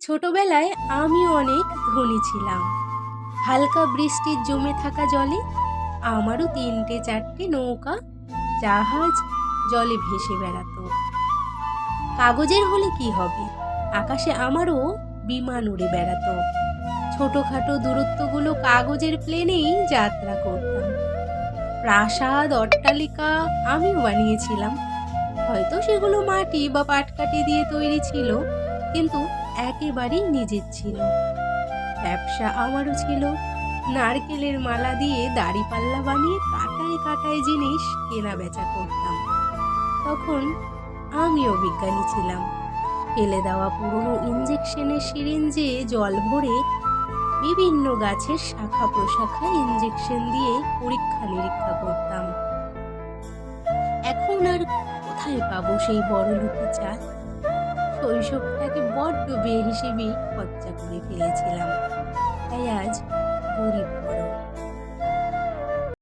ছোটবেলায় আমিও অনেক ধনী ছিলাম। হালকা বৃষ্টির জমে থাকা জলে আমারও ৩টে ৪টে নৌকা, জাহাজ জলে ভেসে বেড়াতো। কাগজের হলে কি হবে, আকাশে আমারও বিমান উড়ে বেড়াতো। ছোটখাটো দূরত্বগুলো কাগজের প্লেনেই যাত্রা করতাম। প্রাসাদ অট্টালিকা আমিও বানিয়েছিলাম। হয়তো সেগুলো মাটি বা পাটকাঠি দিয়ে তৈরি ছিল, কিন্তু একেবারেই নিজের ছিল। ব্যবসা আমারও ছিল। নারকেলের মালা দিয়ে দাড়িপাল্লা বানিয়ে কাটায় কাটায় জিনিস কেনা বেচা করতাম। তখন আমিও বিজ্ঞানী ছিলাম। ফেলে দেওয়া পুরনো ইঞ্জেকশনের সিরিঞ্জে জল ভরে বিভিন্ন গাছের শাখা প্রশাখায় ইঞ্জেকশন দিয়ে পরীক্ষা নিরীক্ষা করতাম। এখন আর কোথায় পাবো সেই বড়লোকি চাল? শৈশবটাকে বড্ড বেহিসেবি খরচা করে ফেলেছিলাম।